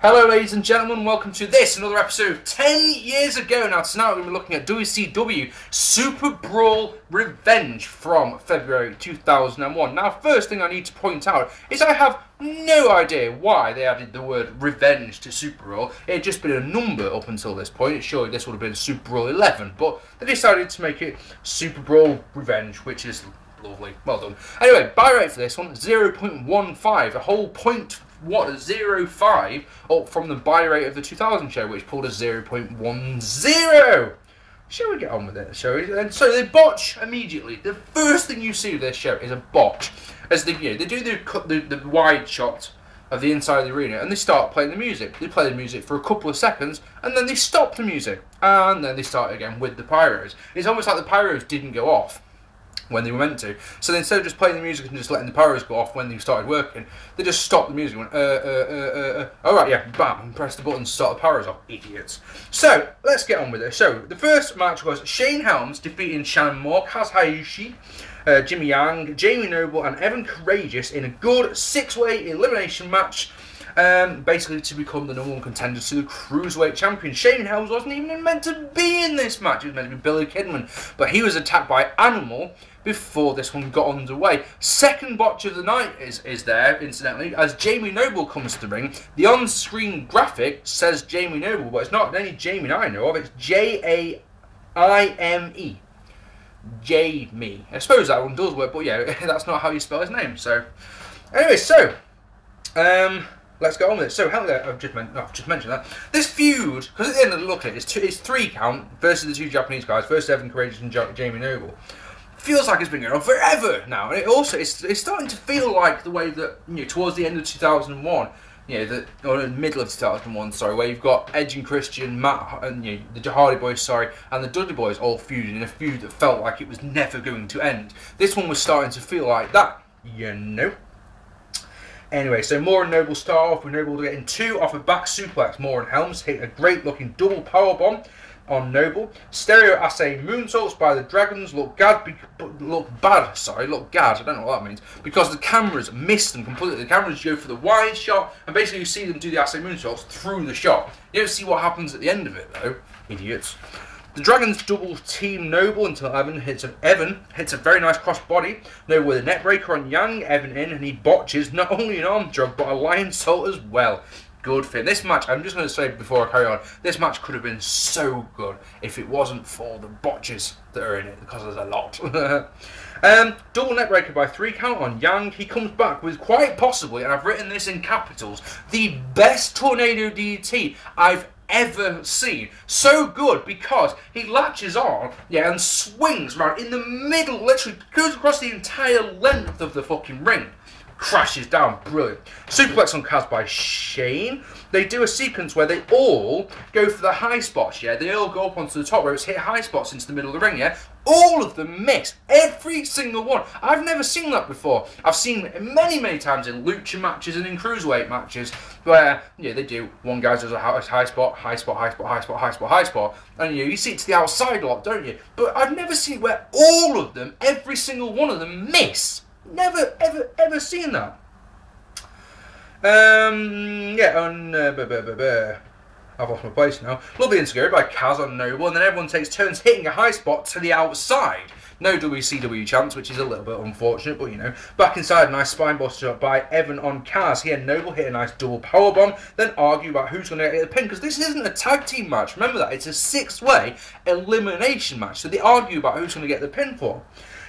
Hello ladies and gentlemen, welcome to this, another episode 10 years ago. Now tonight we're going to be looking at Wcw Superbrawl Revenge from February 2001. Now first thing I need to point out is I have no idea why they added the word revenge to Superbrawl. It had just been a number up until this point. Surely this would have been Superbrawl 11, but they decided to make it Superbrawl Revenge, which is lovely. Well done. Anyway, Buyrate for this one, 0.15, a whole point. What, 0.5 up from the Buyrate of the 2000 show, which pulled a 0.10. Shall we get on with it, shall we? And so they botch immediately. The first thing you see of this show is a botch. As they do the wide shot of the inside of the arena, and they start playing the music. They play the music for a couple of seconds, and then they stop the music, and then they start again with the pyros. It's almost like the pyros didn't go off when they were meant to. So then instead of just playing the music and just letting the pyros go off when they started working, they just stopped the music and went, alright, yeah, bam, and pressed the button to start the pyros off. Idiots. So, let's get on with it. So, the first match was Helms defeating Shannon, Hayashi, Jimmy Yang, Jamie Knoble, and Evan Karagias in a good 6-way elimination match, basically to become the #1 contender to the Cruiserweight Champion. Helms wasn't even meant to be in this match. It was meant to be Billy Kidman, but he was attacked by Animal before this one got underway. Second botch of the night is there, incidentally, as Jamie Knoble comes to the ring. The on-screen graphic says Jamie Knoble, but it's not any Jamie I know of. It's Jaime. Jamie. I suppose that one does work, but yeah, that's not how you spell his name. So, anyway, let's get on with it. So, I've just mentioned that. This feud, because at the end of the look at it, it's 3 count versus the 2 Japanese guys, versus Evan Karagias and Jamie Knoble. Feels like it's been going on forever now, and it's starting to feel like the way that, you know, towards the end of 2001, you know, or in the middle of 2001, sorry, where you've got Edge and Christian, Matt, and you know, the Hardy Boys, sorry, and the Dudley Boys all feuding in a feud that felt like it was never going to end. This one was starting to feel like that, you know. Anyway, so Moore and Knoble start off with Knoble getting 2 off a back suplex. Moore and Helms hit a great looking double powerbomb on Knoble. Stereo assay moonsaults by the Dragons look bad. I don't know what that means, because the cameras missed them completely. The cameras go for the wide shot, and basically you see them do the assay moonsaults through the shot. You don't see what happens at the end of it though, idiots. The Dragons double team Knoble until Evan hits a very nice crossbody. Knoble with a neckbreaker on Yang. Evan in, and he botches not only an arm drag but a lion salt as well. Good for him. This match, I'm just going to say before I carry on, this match could have been so good if it wasn't for the botches that are in it, because there's a lot. Double neckbreaker by 3 count on Yang. He comes back with quite possibly, and I've written this in capitals, the best tornado DDT I've ever seen. So good because he latches on, yeah, and swings right in the middle, literally goes across the entire length of the fucking ring. Crashes down, brilliant. Superplex on Kaz by Shane. They do a sequence where they all go for the high spots, yeah. They all go up onto the top ropes, hit high spots into the middle of the ring, yeah. All of them miss. Every single one. I've never seen that before. I've seen it many, many times in lucha matches and in cruiserweight matches where, yeah, they do, one guy does a high spot, high spot, high spot, high spot, high spot, high spot, and you see it to the outside a lot, don't you? But I've never seen it where all of them, every single one of them miss. Never, ever, ever seen that. I've lost my place now. Lovely insecurity by Kaz on Knoble, and then everyone takes turns hitting a high spot to the outside. No WCW chance, which is a little bit unfortunate, but you know. Back inside, nice spine buster by Evan on Kaz. He and Knoble hit a nice double powerbomb, then argue about who's going to get the pin, because this isn't a tag team match. Remember that, it's a 6-way elimination match, so they argue about who's going to get the pin for.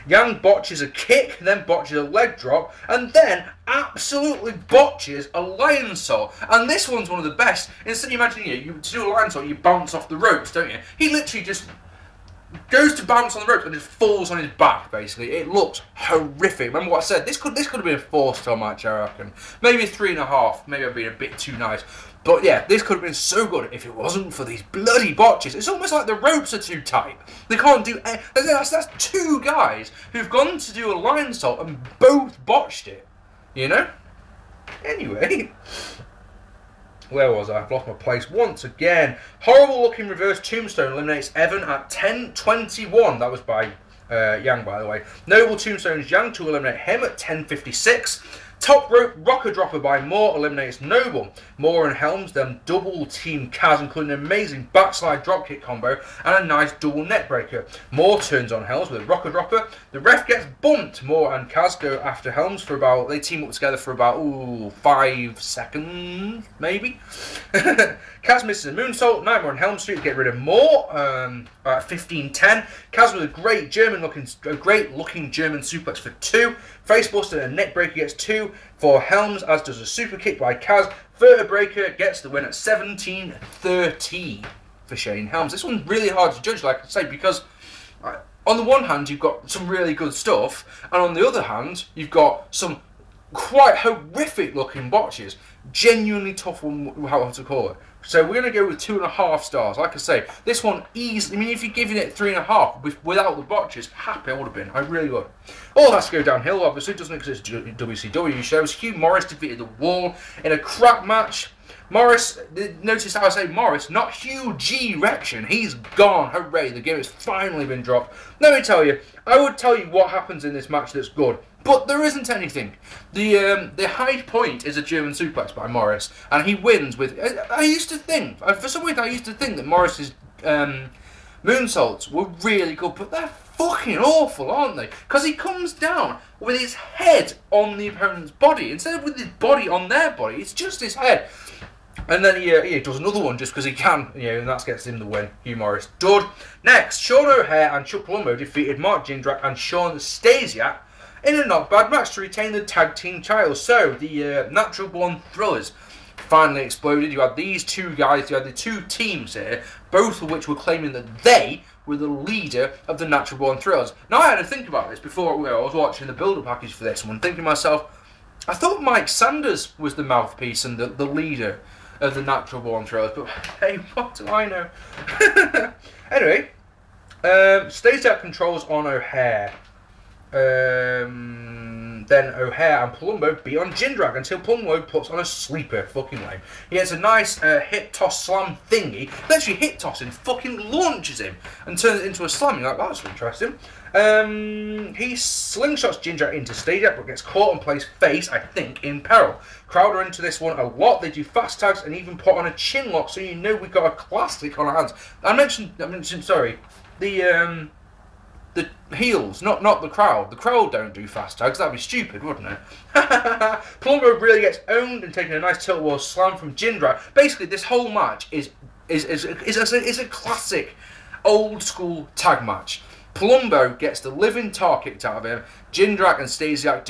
Yang botches a kick, then botches a leg drop, and then absolutely botches a lion salt. And this one's one of the best. Instead of imagining, you to do a lion salt, you bounce off the ropes, don't you? He literally just goes to bounce on the ropes and just falls on his back, basically. It looks horrific. Remember what I said? This could have been a 4-star match, I reckon. Maybe a 3.5. Maybe I've been a bit too nice. But yeah, this could have been so good if it wasn't for these bloody botches. It's almost like the ropes are too tight. They can't do... That's 2 guys who've gone to do a lion salt and both botched it. You know? Anyway... Where was I? I've lost my place once again. Horrible looking reverse tombstone eliminates Evan at 10:21. That was by Yang, by the way. Noble tombstones Yang to eliminate him at 10:56. Top rope rocker dropper by Moore eliminates Knoble. Moore and Helms then double team Kaz, including an amazing backslide dropkick combo and a nice double neck breaker. Moore turns on Helms with a rocker dropper. The ref gets bumped. Moore and Kaz go after Helms for about, they team up together for about 5 seconds maybe. Kaz misses a moonsault. Nightmare and Helms Street to get rid of Moore at 15-10. Kaz with a great looking German suplex for 2. Facebuster and neck breaker gets 2 for Helms, as does a super kick by Kaz. Vertebraker gets the win at 17-13 for Shane Helms. This one's really hard to judge, like I say, because on the one hand you've got some really good stuff, and on the other hand you've got some quite horrific looking botches. Genuinely tough one, how to call it. So we're going to go with 2.5 stars. Like I say, this one easily, I mean, if you're giving it 3.5 without the botches, happy I would have been. I really would. All has to go downhill, obviously. It doesn't exist in WCW shows. Hugh Morris defeated the Wall in a crap match. Morris, notice how I say Morris, not Hugh G. Rection. He's gone. Hooray, the game has finally been dropped. Let me tell you, I would tell you what happens in this match that's good. But there isn't anything. The high point is a German suplex by Morris, and he wins with. I used to think, for some reason, that Morris's moonsaults were really good, but they're fucking awful, aren't they? Because he comes down with his head on the opponent's body instead of with his body on their body. It's just his head. And then he does another one just because he can, and that gets him the win. Hugh Morris. Dud. Next, Shawn O'Haire and Chuck Palumbo defeated Mark Jindrak and Shawn Stasiak in a not bad match to retain the tag team titles. So the Natural Born Thrillers finally exploded. You had these two guys, you had the two teams here, both of which were claiming that they were the leader of the Natural Born Thrillers. Now I had to think about this before I was watching the build-up package for this one, thinking to myself, I thought Mike Sanders was the mouthpiece and the leader of the Natural Born Thrillers, but hey, what do I know? Anyway, Stasiak controls on O'Haire. Then O'Haire and Palumbo beat on Jindrak until Palumbo puts on a sleeper. Fucking lame. He has a nice hip toss slam thingy. Literally hip toss him, fucking launches him and turns it into a slam. You're like, oh, that's interesting. He slingshots Jindrak into Stasiak but gets caught and plays face, I think, in peril. Crowd are into this one a lot. They do fast tags and even put on a chin lock, so you know we've got a classic on our hands. I mentioned, sorry, the heels, not the crowd. The crowd don't do fast tags. That'd be stupid, wouldn't it? Palumbo really gets owned and taking a nice tilt wall slam from Jindrak. Basically, this whole match is a classic old school tag match. Palumbo gets the living tar kicked out of him. Jindrak and Stasiak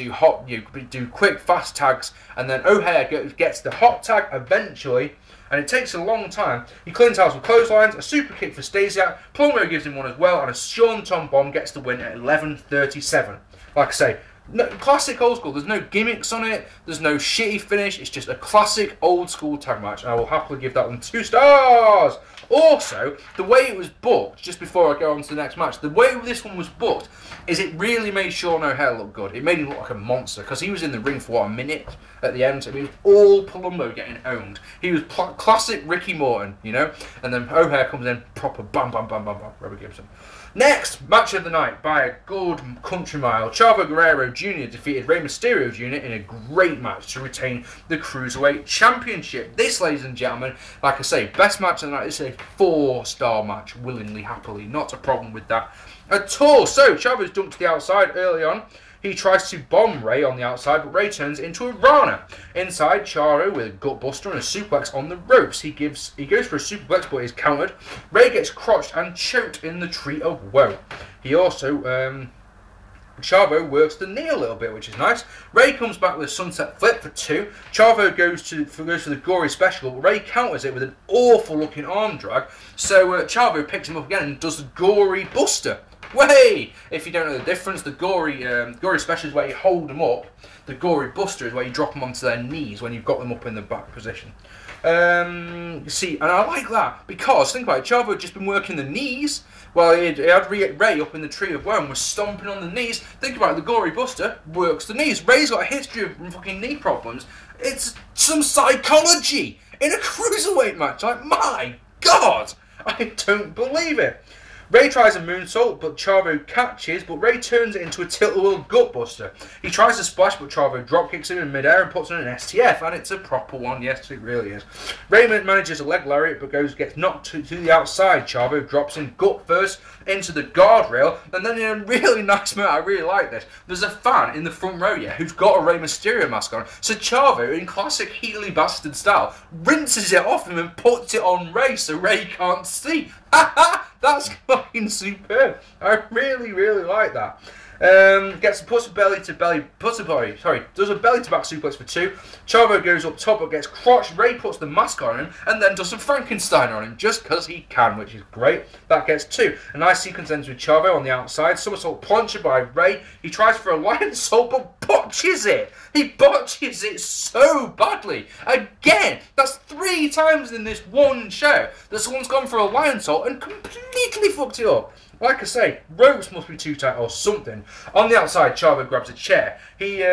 do quick fast tags, and then O'Haire gets the hot tag eventually. And it takes a long time. He cleans house with clotheslines, a super kick for Stasiak. Palumbo gives him one as well, and a Shawn Tom bomb gets the win at 11:37. Like I say, no, classic old school. There's no gimmicks on it. There's no shitty finish. It's just a classic old school tag match, and I will happily give that one 2 stars. Also, the way it was booked, just before I go on to the next match, the way this one was booked is it really made Shawn O'Haire look good. It made him look like a monster, because he was in the ring for, what, a minute at the end. So it was all Palumbo getting owned. He was classic Ricky Morton, and then O'Haire comes in, proper bam, bam, bam, bam, bam, Robert Gibson. Next, match of the night by a good country mile. Chavo Guerrero Jr. defeated Rey Mysterio Jr. in a great match to retain the Cruiserweight Championship. This, ladies and gentlemen, like I say, best match of the night. It's a 4-star match, willingly, happily. Not a problem with that at all. So, Chavo's dumped to the outside early on. He tries to bomb Rey on the outside, but Rey turns it into a Rana. Inside, Charo with a gut buster and a suplex on the ropes. He goes for a superplex, but is countered. Rey gets crotched and choked in the Tree of Woe. He also, Chavo works the knee a little bit, which is nice. Rey comes back with a sunset flip for 2. Chavo goes for the Gory special, but Rey counters it with an awful looking arm drag. So Chavo picks him up again and does the Gory Buster. Way! If you don't know the difference, the Gory special is where you hold them up. The Gory Buster is where you drop them onto their knees when you've got them up in the back position. See, and I like that because, think about it, Chavo had just been working the knees while he had Rey up in the Tree of Woe and was stomping on the knees. Think about it, the Gory Buster works the knees. Rey's got a history of fucking knee problems. It's some psychology in a cruiserweight match. Like, my God! I don't believe it. Ray tries a moonsault, but Chavo catches, but Ray turns it into a tilt-a-whirl gutbuster. He tries to splash, but Chavo dropkicks him in midair and puts him in an STF, and it's a proper one. Yes, it really is. Ray manages a leg lariat, but gets knocked to the outside. Chavo drops in gut first into the guardrail, and then in a really nice move, I really like this, there's a fan in the front row, yeah, who's got a Rey Mysterio mask on. So Chavo, in classic Healy bastard style, rinses it off him and puts it on Ray so Ray can't see. That's fucking superb. I really, really like that. Does a belly to back suplex for 2. Chavo goes up top but gets crotched. Ray puts the mask on him and then does some Frankenstein on him just because he can, which is great. That gets 2. A nice sequence ends with Chavo on the outside. Somersault plancher by Ray. He tries for a lion salt but botches it. He botches it so badly. Again, that's 3 times in this one show that someone's gone for a lion salt and completely fucked it up. Like I say, ropes must be too tight or something. On the outside, Chavo grabs a chair. He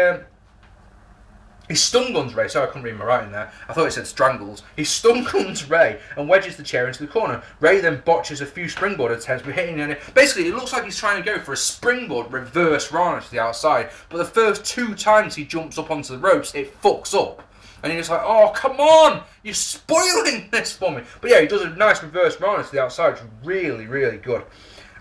stun guns Ray. Sorry, I couldn't read my writing there. I thought it said strangles. He stun guns Ray and wedges the chair into the corner. Ray then botches a few springboard attempts, but hitting it. Basically, it looks like he's trying to go for a springboard reverse Rana to the outside. But the first 2 times he jumps up onto the ropes, it fucks up. And you're just like, oh, come on! You're spoiling this for me. But yeah, he does a nice reverse Rana to the outside, which is really, really good.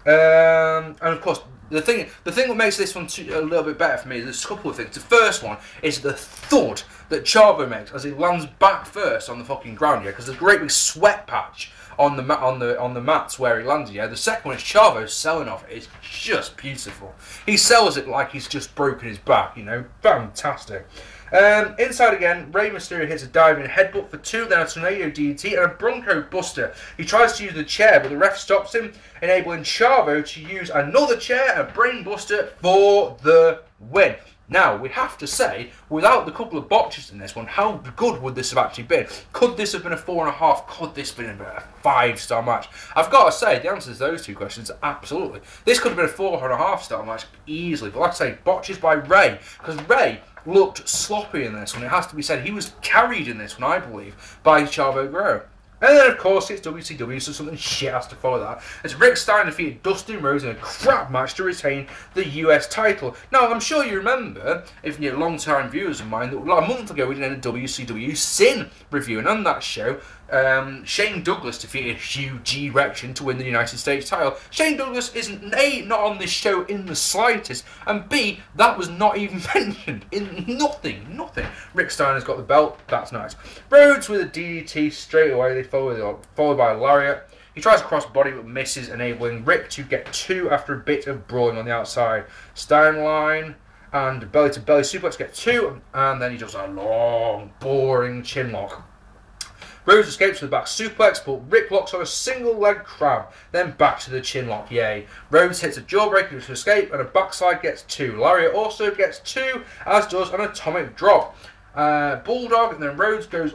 And of course, the thing that makes this one a little bit better for me is there's a couple of things. The first one is the thud that Chavo makes as he lands back first on the fucking ground, yeah, because there's a great big sweat patch on the mats where he lands, yeah. The second one is Chavo selling off it. It's just beautiful. He sells it like he's just broken his back, you know, fantastic. Inside again, Rey Mysterio hits a diving headbutt for 2, then a tornado DDT and a Bronco Buster. He tries to use the chair, but the ref stops him, enabling Chavo to use another chair, a Brain Buster, for the win. Now, we have to say, without the couple of botches in this one, how good would this have actually been? Could this have been a 4.5? Could this have been a 5-star match? I've got to say, the answer to those 2 questions are absolutely. This could have been a 4.5-star match easily, but like I say, botches by Ray, because Ray looked sloppy in this one. It has to be said, he was carried in this one, I believe, by Chavo Guerrero. And then, of course, it's WCW, so something shit has to follow that. As Rick Steiner defeated Dustin Rhodes in a crap match to retain the US title. Now, I'm sure you remember, if you're long-time viewers of mine, that a month ago we did a WCW Sin review, and on that show, Shane Douglas defeated Hugh G-Rection to win the United States title. Shane Douglas isn't A, not on this show in the slightest, and B, that was not even mentioned in nothing. Rick Steiner's got the belt, that's nice. Rhodes with a DDT straight away, they followed by a lariat. He tries to cross body but misses, enabling Rick to get 2 after a bit of brawling on the outside. Steinline and belly to belly suplex get 2, and then he does a long, boring chin lock. Rhodes escapes with a back suplex, but Rick locks on a single leg crab, then back to the chin lock, yay. Rhodes hits a jawbreaker to escape, and a backslide gets 2. Lariat also gets 2, as does an atomic drop. Bulldog, and then Rhodes goes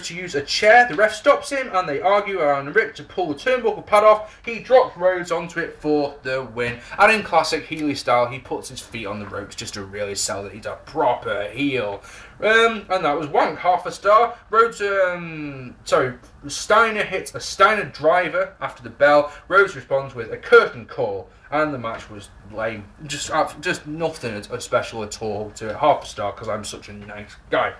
to use a chair. The ref stops him, and they argue around Rick to pull the turnbuckle pad off. He drops Rhodes onto it for the win. And in classic Healy style, he puts his feet on the ropes just to really sell that he's a proper heel. And that was wank, 1/2 star. Rhodes, Steiner hits a Steiner driver after the bell. Rhodes responds with a curtain call, and the match was lame. Just nothing special at all to it. 1/2 star because I'm such a nice guy.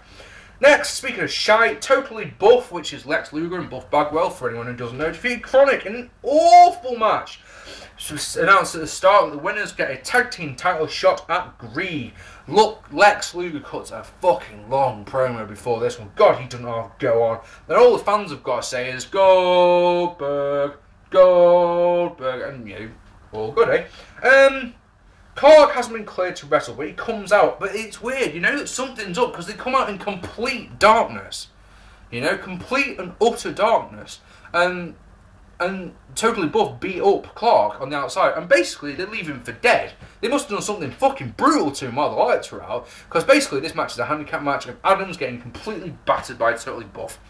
Next, speaking of shite, Totally Buff, which is Lex Luger and Buff Bagwell, for anyone who doesn't know, defeated Kronik in an awful match. It was announced at the start that the winners get a tag team title shot at Greed. Look, Lex Luger cuts a fucking long promo before this one. God, he doesn't know how to go on. Then all the fans have got to say is Goldberg, and you know, all good, eh? Clark hasn't been cleared to wrestle, but he comes out. But it's weird, you know that something's up because they come out in complete darkness. You know, complete and utter darkness. And Totally Buff beat up Clark on the outside, and basically they leave him for dead. They must have done something fucking brutal to him while the lights were out, because basically this match is a handicap match of Adams getting completely battered by Totally Buff.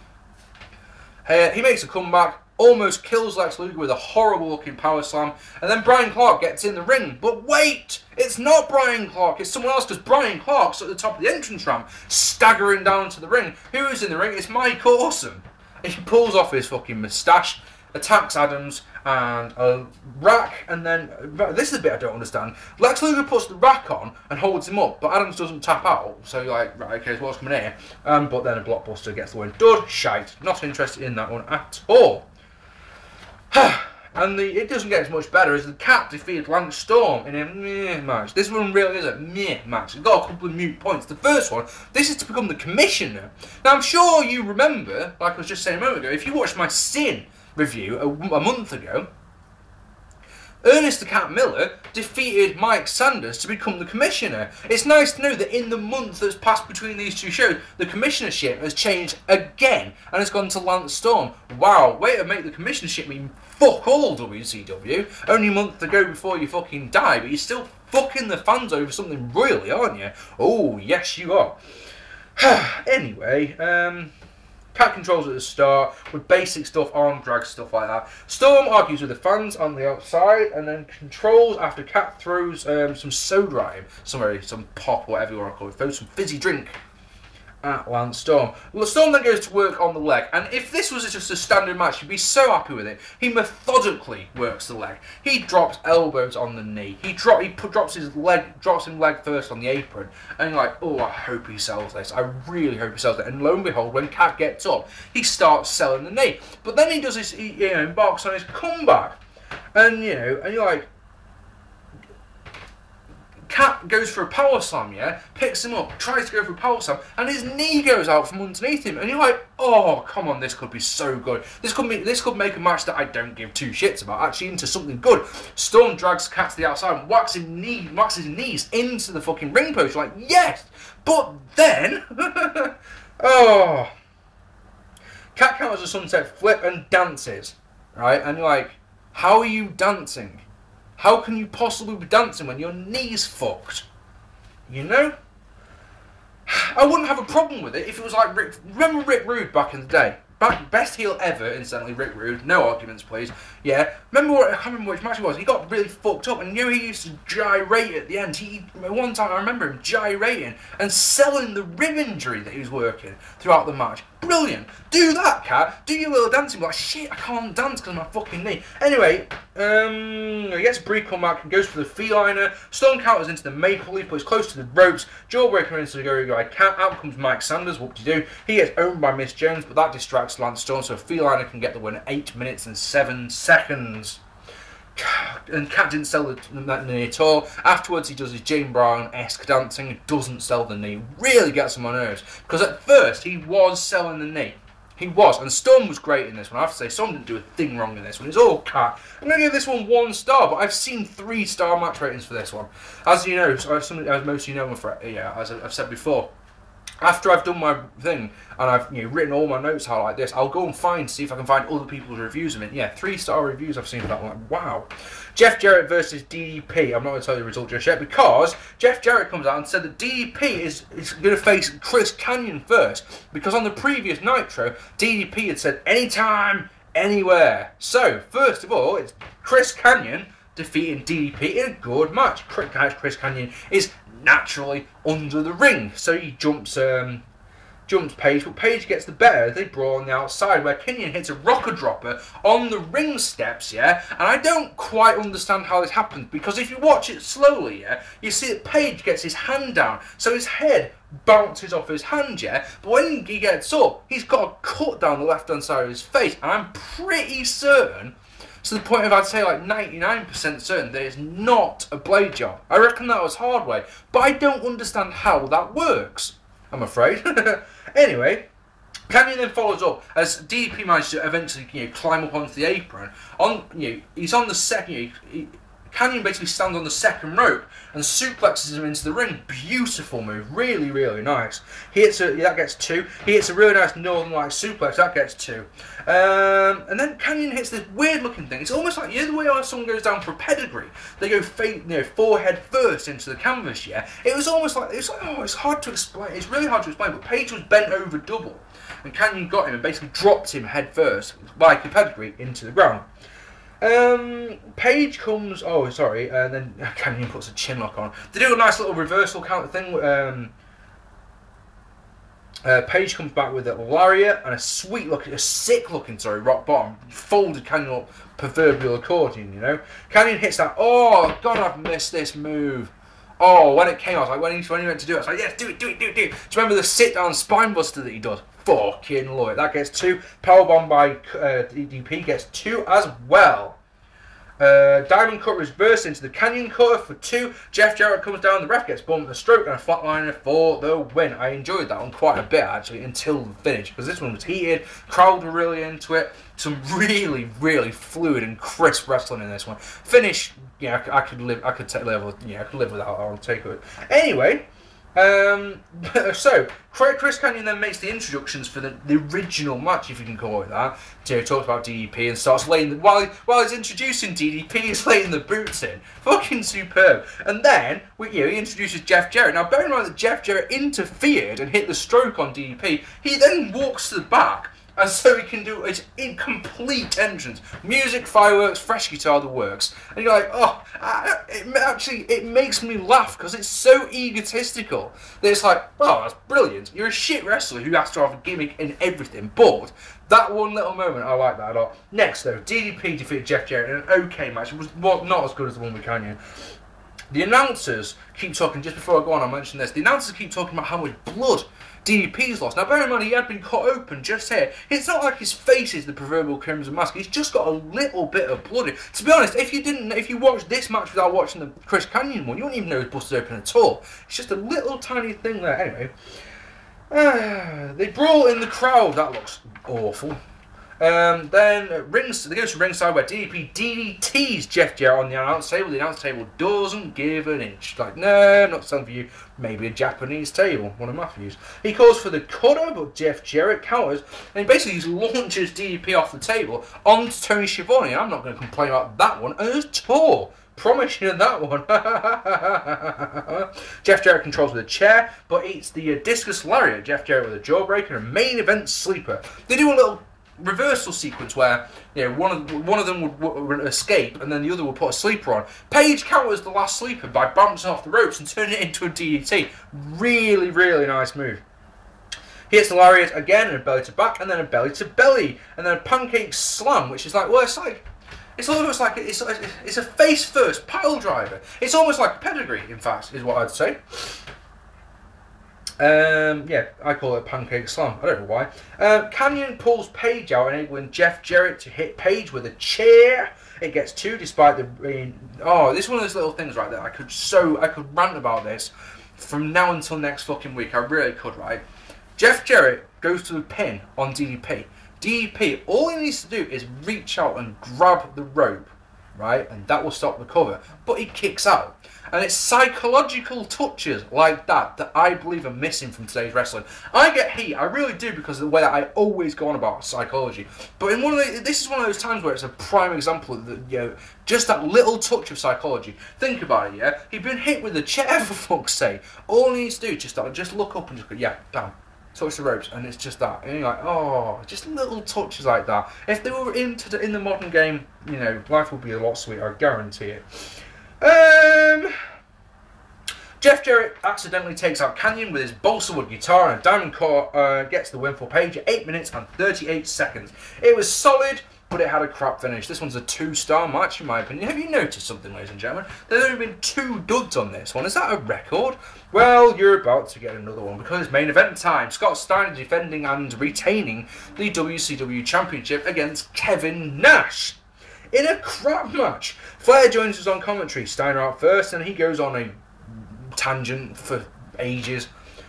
He makes a comeback, almost kills Lex Luger with a horrible looking power slam, and then Brian Clark gets in the ring. But wait, it's not Brian Clark, it's someone else, because Brian Clark's at the top of the entrance ramp, staggering down to the ring. Who is in the ring? It's Mike Awesome. He pulls off his fucking moustache, attacks Adams and a rack, and then this is a bit I don't understand. Lex Luger puts the rack on and holds him up, but Adams doesn't tap out. So you're like, right, okay, so what's coming here? But then a blockbuster gets the win. Dud, shite. Not interested in that one at all. And it doesn't get as much better as the Cat defeated Lance Storm in a meh match. This one really is a meh match. It's got a couple of mute points. The first one, this is to become the commissioner. Now, I'm sure you remember, like I was just saying a moment ago, if you watched my Sin review a month ago, Ernest the Cat Miller defeated Mike Sanders to become the commissioner. It's nice to know that in the month that's passed between these two shows, the commissionership has changed again and has gone to Lance Storm. Wow, way to make the commissionership mean fuck all, WCW. Only a month to go before you fucking die, but you're still fucking the fans over something royally, aren't you? Oh, yes you are. Anyway, Cat controls at the start with basic stuff, arm drag, stuff like that. Storm argues with the fans on the outside and then controls after Cat throws some soda at him. Some pop, whatever you want to call it. Throws some fizzy drink at Lance Storm. Well, Storm then goes to work on the leg, and if this was just a standard match, you'd be so happy with it. He methodically works the leg. He drops elbows on the knee. He drops him leg first on the apron, and you're like, oh, I hope he sells this. I really hope he sells it. And lo and behold, when Cat gets up, he starts selling the knee. But then he does this, embarks on his comeback, and and you're like, Cat goes for a power slam, yeah, picks him up, tries to go for a power slam, and his knee goes out from underneath him, and you're like, oh, come on, this could be so good. This could make a match that I don't give two shits about, actually into something good. Storm drags Cat to the outside and whacks his knees into the fucking ring post. You're like, yes, but then, oh, Cat counters a sunset flip and dances, right, and you're like, how are you dancing? How can you possibly be dancing when your knee's fucked? You know? I wouldn't have a problem with it if it was like remember Rick Rude back in the day? Best heel ever, incidentally, Rick Rude. No arguments, please. Yeah. I can't remember which match it was. He got really fucked up, and he used to gyrate at the end. One time I remember him gyrating and selling the rib injury that he was working throughout the match. Brilliant. Do that, Cat. Do your little dancing. Like, shit, I can't dance because of my fucking knee. Anyway, he gets a brief comeback and goes for the feliner. Storm counters into the maple leaf, but he's close to the ropes. Jawbreaker into the Gory guy. Cat. Out comes Mike Sanders. Whoop-de-doo. He gets owned by Miss Jones, but that distracts Lance Storm, so a feliner can get the win at 8 minutes and 7 seconds. And Cat didn't sell the knee at all. Afterwards, he does his Jane Brown-esque dancing, doesn't sell the knee. Really gets him on nerves, because at first, he was selling the knee. He was, and Storm was great in this one. I have to say, Storm didn't do a thing wrong in this one. It's all Cat. I'm going to give this one 1 star, but I've seen 3-star match ratings for this one. As you know, as most of you know, as I've said before, after I've done my thing and I've written all my notes out like this, I'll go and see if I can find other people's reviews of it. Yeah, 3-star reviews I've seen for that one. Like, wow. Jeff Jarrett versus DDP. I'm not going to tell you the result just yet because Jeff Jarrett comes out and said that DDP is going to face Chris Kanyon first, because on the previous Nitro, DDP had said anytime, anywhere. So, first of all, it's Chris Kanyon defeating DDP in a good match. Chris Kanyon is naturally under the ring, so he jumps Paige, but Paige gets the better. They brawl on the outside where Kanyon hits a rocker dropper on the ring steps, yeah, and I don't quite understand how this happens, because if you watch it slowly, yeah, you see that Paige gets his hand down, so his head bounces off his hand, yeah, but when he gets up, he's got a cut down the left hand side of his face, and I'm pretty certain, to the point of, I'd say, like 99% certain that it's not a blade job. I reckon that was hard way, but I don't understand how that works, I'm afraid. Anyway, Kanyon then follows up as DDP manages to eventually, climb up onto the apron. He's on the second. Kanyon basically stands on the second rope and suplexes him into the ring. Beautiful move, really, really nice. That gets 2. He hits a really nice Northern Light suplex. That gets 2. And then Kanyon hits this weird-looking thing. It's almost like the way someone goes down for a pedigree. They go forehead first into the canvas. Yeah, it was almost like it's hard to explain. It's really hard to explain. But Paige was bent over double, and Kanyon got him and basically dropped him head first, like a pedigree, into the ground. Paige comes, and then Kanyon puts a chin lock on. They do a nice little reversal counter thing. Page comes back with a lariat and a sick looking, rock bottom, folded Kanyon up, proverbial accordion, you know. Kanyon hits that. Oh God, I've missed this move. Oh, when it came, I was like, when he went to do it, I was like, yes, do it. Do you remember the sit down spine buster that he does? Fucking love it. That gets 2. Powerbomb by DDP gets 2 as well. Diamond cut reverse into the Kanyon cutter for 2. Jeff Jarrett comes down, the ref gets bumped, a stroke and a flatliner for the win. I enjoyed that one quite a bit actually until the finish, because this one was heated, crowd were really into it, some really fluid and crisp wrestling in this one. Finish, yeah, I could live without, I'll take it. Anyway, so Chris Kanyon then makes the introductions for the original match, if you can call it that. So he talks about DDP and starts laying the, while he's introducing DDP, he's laying the boots in. Fucking superb. And then he introduces Jeff Jarrett. Now bear in mind that Jeff Jarrett interfered and hit the stroke on DDP. He then walks to the back, and so he can do his incomplete entrance. Music, fireworks, fresh guitar, the works. And you're like, oh, it makes me laugh because it's so egotistical that it's like, oh, that's brilliant. You're a shit wrestler who has to have a gimmick in everything. But that one little moment, I like that a lot. Next, though, DDP defeated Jeff Jarrett in an okay match. It was not as good as the one with Kanyon. The announcers keep talking, just before I go on, I'll mention this. The announcers keep talking about how much blood DDP's lost. Now bear in mind he had been cut open just here. It's not like his face is the proverbial crimson mask. He's just got a little bit of blood. To be honest, if you watched this match without watching the Chris Kanyon one, you wouldn't even know he's busted open at all. It's just a little tiny thing there. Anyway, they brawl in the crowd. That looks awful. Then they go to ringside where DDP DDTs Jeff Jarrett on the announce table. The announce table doesn't give an inch. Like, no, I'm not selling for you. Maybe a Japanese table, one of Matthew's. He calls for the cutter, but Jeff Jarrett counters, and he basically launches DDP off the table onto Tony Schiavone. I'm not going to complain about that one at all. Promise you that one. Jeff Jarrett controls with a chair, but eats the discus lariat. Jeff Jarrett with a jawbreaker and a main event sleeper. They do a little reversal sequence where one of them would escape and then the other would put a sleeper on. Page counters the last sleeper by bouncing off the ropes and turning it into a DDT. Really nice move. He hits the lariat again and a belly to back and then a belly to belly and then a pancake slam, which is like, well, it's almost like it's a face first pile driver. It's almost like a pedigree, in fact, is what I'd say. Yeah, I call it a pancake slam. I don't know why. Kanyon pulls Page out, enabling Jeff Jarrett to hit Page with a chair. It gets 2 despite the rain. Oh, this is one of those little things right there. I could rant about this from now until next fucking week. I really could, right? Jeff Jarrett goes to the pin on DDP. DDP, all he needs to do is reach out and grab the rope, right? And that will stop the cover. But he kicks out. And it's psychological touches like that that I believe are missing from today's wrestling. I get heat, I really do, because of the way that I always go on about psychology. But in this is one of those times where it's a prime example of the, just that little touch of psychology. Think about it, yeah? He'd been hit with a chair, for fuck's sake. All he needs to do is just look up and just go, yeah, bam. Touch the ropes, and it's just that. And you're like, oh, just little touches like that. If they were in the modern game, life would be a lot sweeter, I guarantee it. Jeff Jarrett accidentally takes out Kanyon with his balsa wood guitar and a diamond core gets the win for Page at 8 minutes and 38 seconds. It was solid, but it had a crap finish. This one's a 2-star match in my opinion. Have you noticed something, ladies and gentlemen? There's only been 2 duds on this one. Is that a record? Well, you're about to get another one because it's main event time. Scott Steiner defending and retaining the WCW Championship against Kevin Nash. In a crap match, Flair joins us on commentary. Steiner out first, and he goes on a tangent for ages.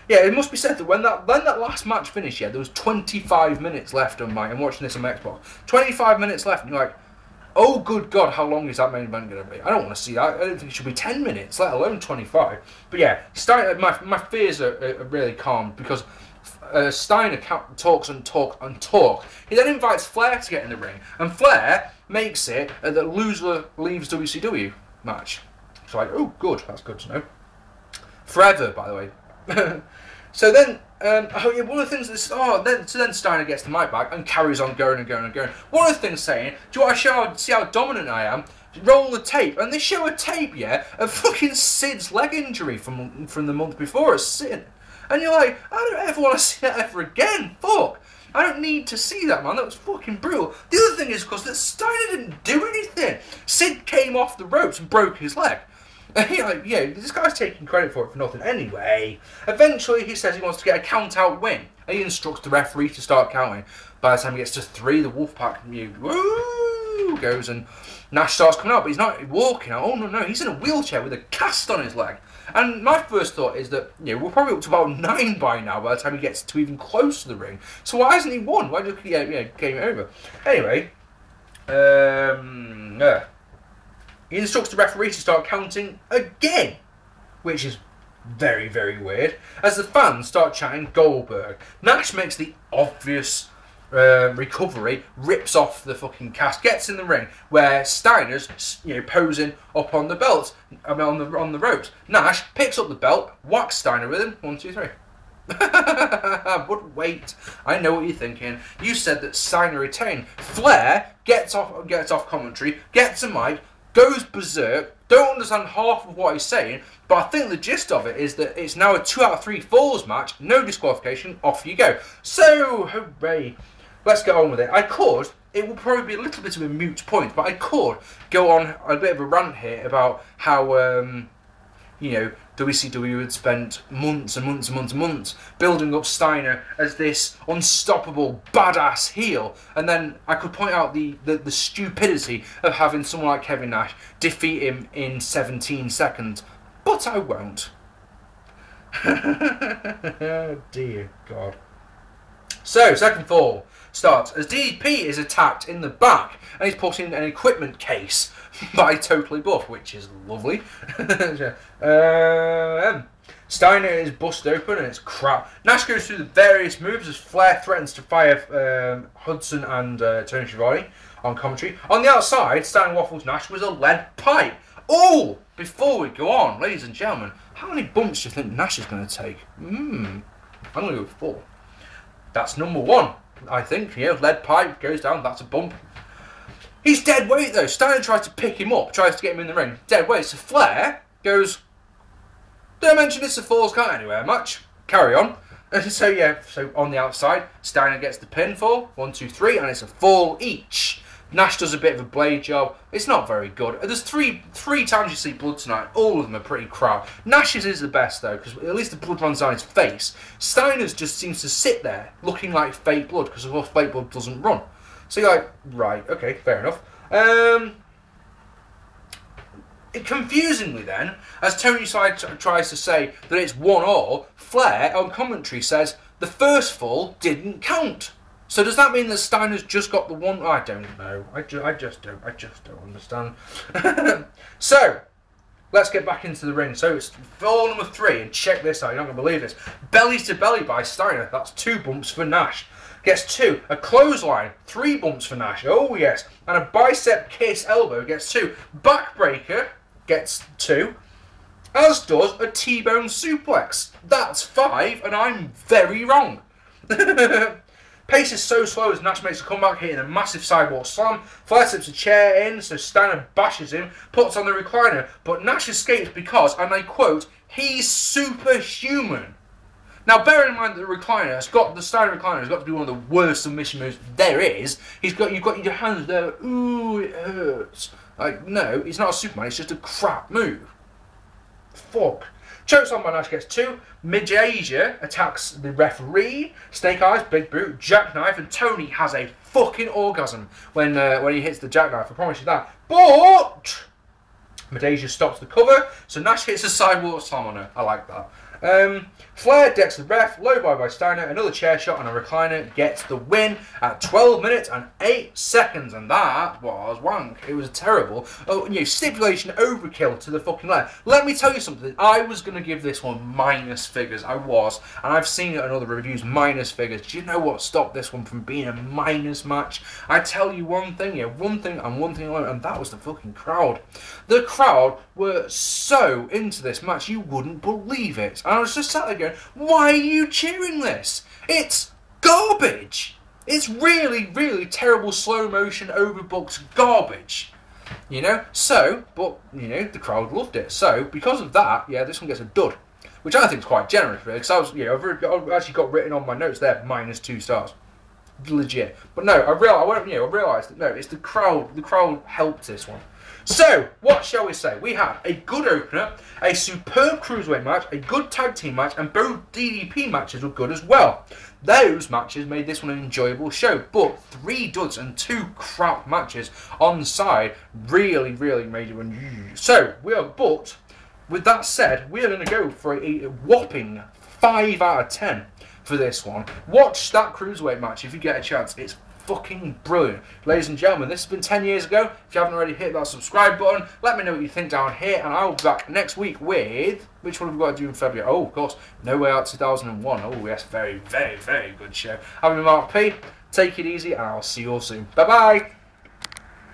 Yeah, it must be said that when that last match finished, there was 25 minutes left on I'm watching this on my Xbox. 25 minutes left, and you're like, oh good God, how long is that main event going to be? I don't want to see that. I don't think it should be 10 minutes, let alone 25. But yeah, Steiner, my fears are really calm because Steiner talks and talk and talk. He then invites Flair to get in the ring, and Flair makes it the loser leaves WCW match. It's like, oh, good, that's good to know. Forever, by the way. So then, one of the things that's, then Steiner gets the mic back and carries on going and going and going. One of the things saying, do you want to see how dominant I am? Roll the tape, and they show a tape, of fucking Sid's leg injury from the month before. It's Sid. And you're like, I don't ever want to see that ever again. Fuck. I don't need to see that, man. That was fucking brutal. The other thing is, of course, that Steiner didn't do anything. Sid came off the ropes and broke his leg. And you're like, yeah, this guy's taking credit for it for nothing. Anyway, eventually he says he wants to get a count-out win. And he instructs the referee to start counting. By the time he gets to 3, the Wolfpack goes, and Nash starts coming out, but he's not walking out. Oh, no, he's in a wheelchair with a cast on his leg. And my first thought is that, you know, we're probably up to about 9 by now by the time he gets to even close to the ring. So why hasn't he won? Why did he game it over? Anyway, he instructs the referee to start counting again, which is very, very weird. As the fans start chanting Goldberg, Nash makes the obvious recovery, rips off the fucking cast, gets in the ring where Steiner's, you know, posing up on the belt, on the ropes. Nash picks up the belt, whacks Steiner with him. 1, 2, 3. But wait, I know what you're thinking. You said that Steiner retained. Flair gets off commentary, gets a mic, goes berserk. Don't understand half of what he's saying, but I think the gist of it is that it's now a 2 out of 3 falls match, no disqualification, off you go. So, hooray. Let's get on with it. It will probably be a little bit of a moot point, but I could go on a bit of a rant here about how, you know, WCW had spent months and months and months and months building up Steiner as this unstoppable badass heel, and then I could point out the stupidity of having someone like Kevin Nash defeat him in 17 seconds, but I won't. Oh dear God. So, second fall starts as DDP is attacked in the back and he's put in an equipment case by Totally Buff, which is lovely. Steiner is busted open and it's crap. Nash goes through the various moves as Flair threatens to fire Hudson and Tony Schiavone on commentary. On the outside, Steiner waffles Nash with a lead pipe. Oh! Before we go on, ladies and gentlemen, how many bumps do you think Nash is going to take? I'm going to go with 4. That's number 1, I think. You know, lead pipe goes down, that's a bump. He's dead weight though. Steiner tries to pick him up, tries to get him in the ring. Dead weight. So Flair goes, did I mention it's a falls count anywhere much? Carry on. And so yeah, so on the outside, Steiner gets the pinfall. 1, 2, 3, and it's a fall each. Nash does a bit of a blade job. It's not very good. There's three times you see blood tonight. All of them are pretty crap. Nash's is the best though, because at least the blood runs down his face. Steiner's just seems to sit there looking like fake blood, because of course fake blood doesn't run. So you're like, right, okay, fair enough. Confusingly then, as Tony tries to say that it's 1-1, Flair on commentary says the first fall didn't count. So does that mean that Steiner's just got the one? I don't know. I just don't understand. So let's get back into the ring. So it's fall number 3, and check this out. You're not gonna believe this. Belly to belly by Steiner. That's 2 bumps for Nash. Gets 2. A clothesline. 3 bumps for Nash. Oh yes. And a bicep kiss elbow gets 2. Backbreaker gets 2. As does a T-bone suplex. That's 5, and I'm very wrong. Pace is so slow as Nash makes a comeback, hitting a massive sidewalk slam. Flair slips a chair in, so Steiner bashes him, puts on the recliner, but Nash escapes because, and I quote, he's superhuman. Now, bear in mind that the Steiner recliner has got to be one of the worst submission moves there is. You've got your hands there, ooh, it hurts. Like, no, it's not a Superman, it's just a crap move. Fuck. Chokes on by Nash, gets 2. Midge-Asia attacks the referee. Snake Eyes, Big Boot, Jackknife, and Tony has a fucking orgasm when he hits the jackknife. I promise you that. But Midge-Asia stops the cover, so Nash hits a sidewalk slam on her. I like that. Flair decks the ref, low by Steiner, another chair shot and a recliner gets the win at 12 minutes and 8 seconds, and that was wank. It was terrible. Oh, you know, stipulation overkill to the fucking left. Let me tell you something. I was going to give this one minus figures. I was, and I've seen it in other reviews, minus figures. Do you know what stopped this one from being a minus match? I tell you one thing, yeah, one thing and one thing alone, and that was the fucking crowd. The crowd were so into this match, you wouldn't believe it. And I was just sat there going, why are you cheering this? It's garbage. It's really, really terrible slow motion, overbooked garbage. You know? So, but, you know, the crowd loved it. So, because of that, yeah, this one gets a dud. which I think is quite generous, really, because I was, I've actually got written on my notes there -2 stars, legit. But no, I realised that no, it's the crowd. The crowd helped this one. So, what shall we say? We had a good opener, a superb cruiserweight match, a good tag team match, and both DDP matches were good as well. Those matches made this one an enjoyable show, but 3 duds and 2 crap matches on the side really, really made it unusual. So, but with that said, we are going to go for a whopping 5 out of 10 for this one. Watch that cruiserweight match if you get a chance. It's fucking brilliant. Ladies and gentlemen, this has been 10 years ago. If you haven't already hit that subscribe button, let me know what you think down here, and I'll be back next week with... Which one have we got to do in February? Oh, of course, No Way Out 2001. Oh, yes, very, very, very good show. I've been Mark P. Take it easy, and I'll see you all soon. Bye-bye.